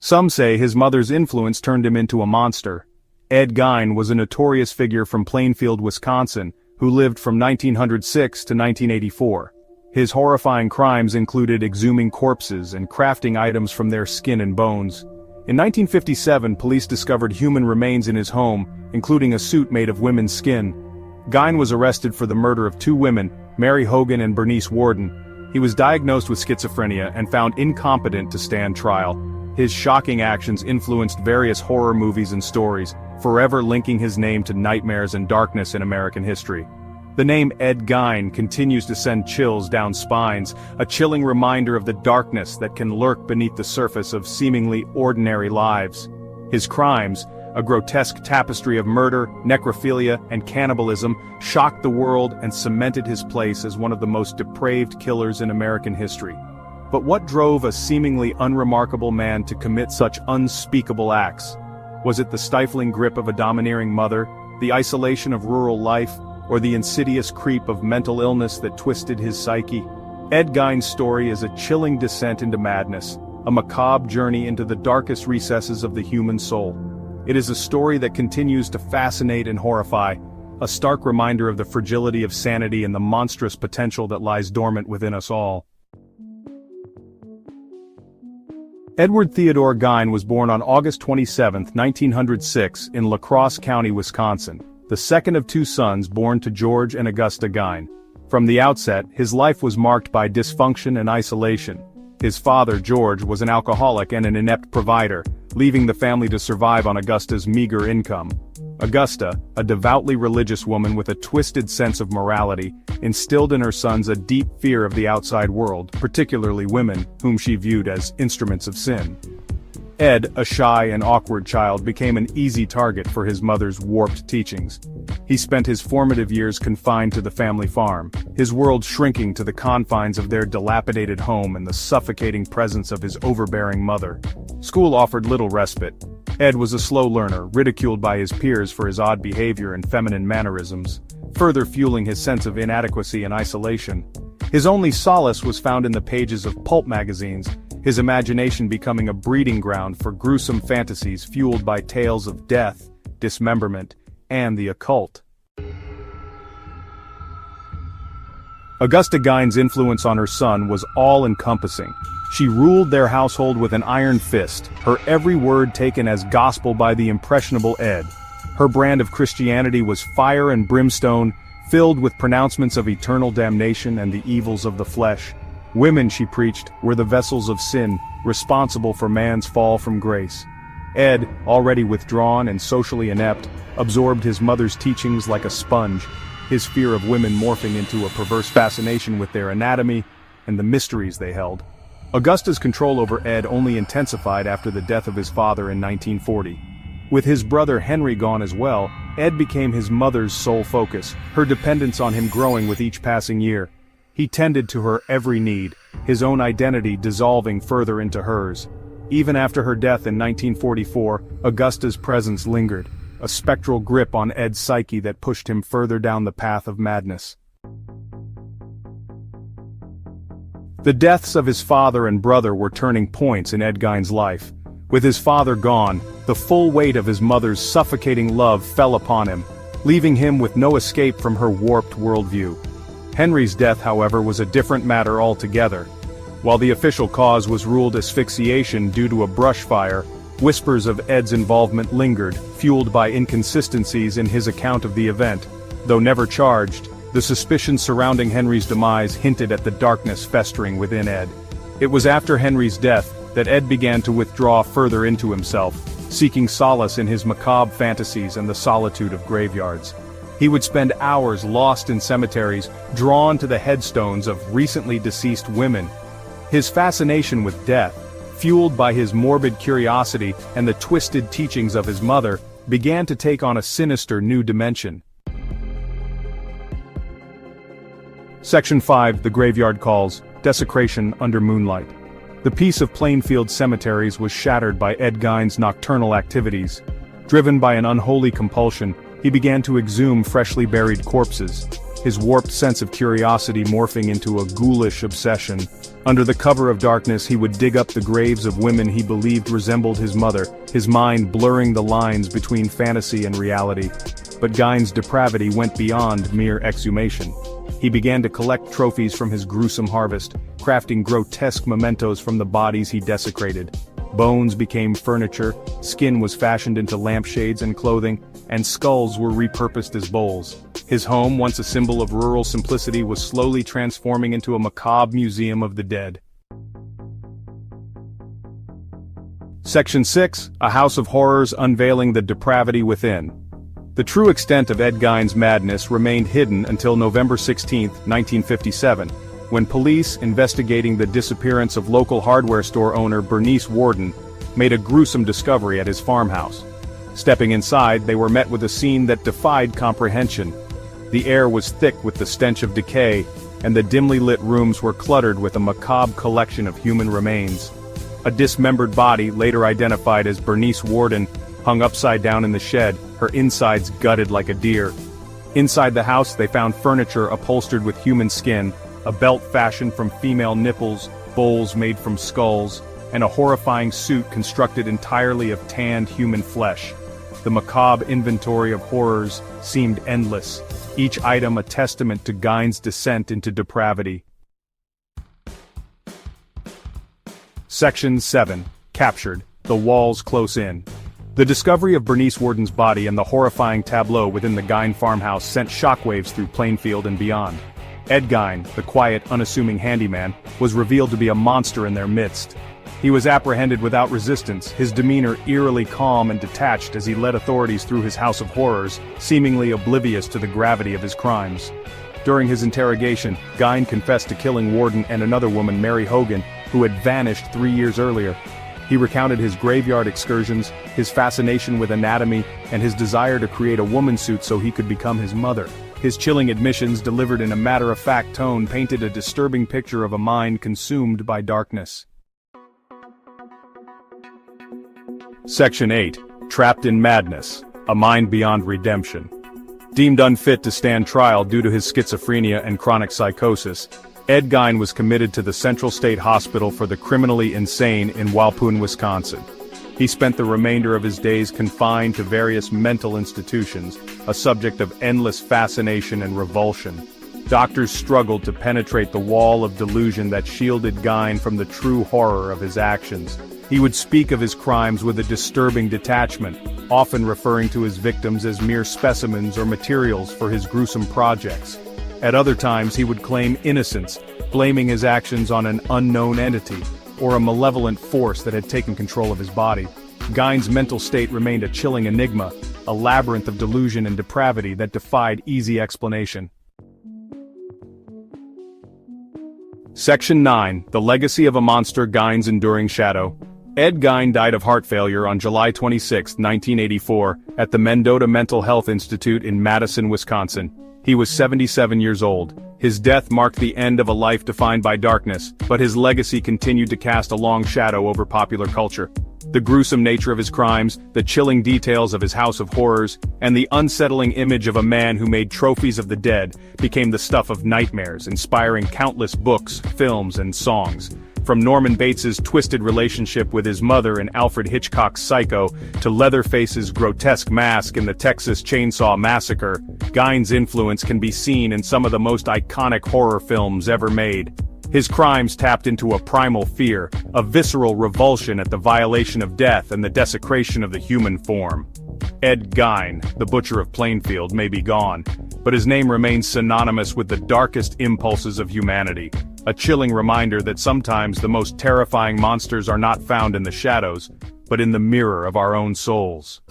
Some say his mother's influence turned him into a monster. Ed Gein was a notorious figure from Plainfield, Wisconsin, who lived from 1906 to 1984. His horrifying crimes included exhuming corpses and crafting items from their skin and bones. In 1957, police discovered human remains in his home, including a suit made of women's skin. Gein was arrested for the murder of two women, Mary Hogan and Bernice Warden. He was diagnosed with schizophrenia and found incompetent to stand trial. His shocking actions influenced various horror movies and stories, forever linking his name to nightmares and darkness in American history. The name Ed Gein continues to send chills down spines, a chilling reminder of the darkness that can lurk beneath the surface of seemingly ordinary lives. His crimes, a grotesque tapestry of murder, necrophilia, and cannibalism, shocked the world and cemented his place as one of the most depraved killers in American history. But what drove a seemingly unremarkable man to commit such unspeakable acts? Was it the stifling grip of a domineering mother, the isolation of rural life, or the insidious creep of mental illness that twisted his psyche? Ed Gein's story is a chilling descent into madness, a macabre journey into the darkest recesses of the human soul. It is a story that continues to fascinate and horrify, a stark reminder of the fragility of sanity and the monstrous potential that lies dormant within us all. Edward Theodore Gein was born on August 27, 1906, in La Crosse County, Wisconsin, the second of two sons born to George and Augusta Gein. From the outset, his life was marked by dysfunction and isolation. His father, George, was an alcoholic and an inept provider, leaving the family to survive on Augusta's meager income. Augusta, a devoutly religious woman with a twisted sense of morality, instilled in her sons a deep fear of the outside world, particularly women, whom she viewed as instruments of sin. Ed, a shy and awkward child, became an easy target for his mother's warped teachings. He spent his formative years confined to the family farm, his world shrinking to the confines of their dilapidated home and the suffocating presence of his overbearing mother. School offered little respite. Ed was a slow learner, ridiculed by his peers for his odd behavior and feminine mannerisms, further fueling his sense of inadequacy and isolation. His only solace was found in the pages of pulp magazines, his imagination becoming a breeding ground for gruesome fantasies fueled by tales of death, dismemberment, and the occult. Augusta Gein's influence on her son was all-encompassing. She ruled their household with an iron fist, her every word taken as gospel by the impressionable Ed. Her brand of Christianity was fire and brimstone, filled with pronouncements of eternal damnation and the evils of the flesh. Women, she preached, were the vessels of sin, responsible for man's fall from grace. Ed, already withdrawn and socially inept, absorbed his mother's teachings like a sponge, his fear of women morphing into a perverse fascination with their anatomy and the mysteries they held. Augusta's control over Ed only intensified after the death of his father in 1940. With his brother Henry gone as well, Ed became his mother's sole focus, her dependence on him growing with each passing year. He tended to her every need, his own identity dissolving further into hers. Even after her death in 1944, Augusta's presence lingered, a spectral grip on Ed's psyche that pushed him further down the path of madness. The deaths of his father and brother were turning points in Ed Gein's life. With his father gone, the full weight of his mother's suffocating love fell upon him, leaving him with no escape from her warped worldview. Henry's death, however, was a different matter altogether. While the official cause was ruled asphyxiation due to a brush fire, whispers of Ed's involvement lingered, fueled by inconsistencies in his account of the event. Though never charged, the suspicions surrounding Henry's demise hinted at the darkness festering within Ed. It was after Henry's death that Ed began to withdraw further into himself, seeking solace in his macabre fantasies and the solitude of graveyards. He would spend hours lost in cemeteries, drawn to the headstones of recently deceased women. His fascination with death, fueled by his morbid curiosity and the twisted teachings of his mother, began to take on a sinister new dimension. Section 5, The Graveyard Calls, Desecration Under Moonlight. The peace of Plainfield cemeteries was shattered by Ed Gein's nocturnal activities. Driven by an unholy compulsion, he began to exhume freshly buried corpses, his warped sense of curiosity morphing into a ghoulish obsession. Under the cover of darkness he would dig up the graves of women he believed resembled his mother, his mind blurring the lines between fantasy and reality. But Gein's depravity went beyond mere exhumation. He began to collect trophies from his gruesome harvest, crafting grotesque mementos from the bodies he desecrated. Bones became furniture, skin was fashioned into lampshades and clothing, and skulls were repurposed as bowls. His home, once a symbol of rural simplicity, was slowly transforming into a macabre museum of the dead. Section 6, A House of Horrors unveiling the depravity within. The true extent of Ed Gein's madness remained hidden until November 16, 1957, when police investigating the disappearance of local hardware store owner Bernice Worden made a gruesome discovery at his farmhouse. Stepping inside, they were met with a scene that defied comprehension. The air was thick with the stench of decay, and the dimly lit rooms were cluttered with a macabre collection of human remains. A dismembered body, later identified as Bernice Worden, hung upside down in the shed, her insides gutted like a deer. Inside the house they found furniture upholstered with human skin, a belt fashioned from female nipples, bowls made from skulls, and a horrifying suit constructed entirely of tanned human flesh. The macabre inventory of horrors seemed endless, each item a testament to Gein's descent into depravity. Section 7. Captured. The walls close in. The discovery of Bernice Worden's body and the horrifying tableau within the Gein farmhouse sent shockwaves through Plainfield and beyond. Ed Gein, the quiet, unassuming handyman, was revealed to be a monster in their midst. He was apprehended without resistance, his demeanor eerily calm and detached as he led authorities through his house of horrors, seemingly oblivious to the gravity of his crimes. During his interrogation, Gein confessed to killing Worden and another woman, Mary Hogan, who had vanished 3 years earlier. He recounted his graveyard excursions, his fascination with anatomy, and his desire to create a woman suit so he could become his mother. His chilling admissions, delivered in a matter-of-fact tone, painted a disturbing picture of a mind consumed by darkness. Section 8. Trapped in Madness. A Mind Beyond Redemption. Deemed unfit to stand trial due to his schizophrenia and chronic psychosis, Ed Gein was committed to the Central State Hospital for the Criminally Insane in Walpoon, Wisconsin. He spent the remainder of his days confined to various mental institutions, a subject of endless fascination and revulsion. Doctors struggled to penetrate the wall of delusion that shielded Gein from the true horror of his actions. He would speak of his crimes with a disturbing detachment, often referring to his victims as mere specimens or materials for his gruesome projects. At other times he would claim innocence, blaming his actions on an unknown entity, or a malevolent force that had taken control of his body. Gein's mental state remained a chilling enigma, a labyrinth of delusion and depravity that defied easy explanation. Section 9. The Legacy of a Monster, Gein's Enduring Shadow. Ed Gein died of heart failure on July 26, 1984, at the Mendota Mental Health Institute in Madison, Wisconsin. He was 77 years old. His death marked the end of a life defined by darkness, but his legacy continued to cast a long shadow over popular culture. The gruesome nature of his crimes, the chilling details of his house of horrors, and the unsettling image of a man who made trophies of the dead became the stuff of nightmares, inspiring countless books, films, and songs. From Norman Bates's twisted relationship with his mother in Alfred Hitchcock's Psycho, to Leatherface's grotesque mask in the Texas Chainsaw Massacre, Gein's influence can be seen in some of the most iconic horror films ever made. His crimes tapped into a primal fear, a visceral revulsion at the violation of death and the desecration of the human form. Ed Gein, the Butcher of Plainfield, may be gone, but his name remains synonymous with the darkest impulses of humanity. A chilling reminder that sometimes the most terrifying monsters are not found in the shadows, but in the mirror of our own souls.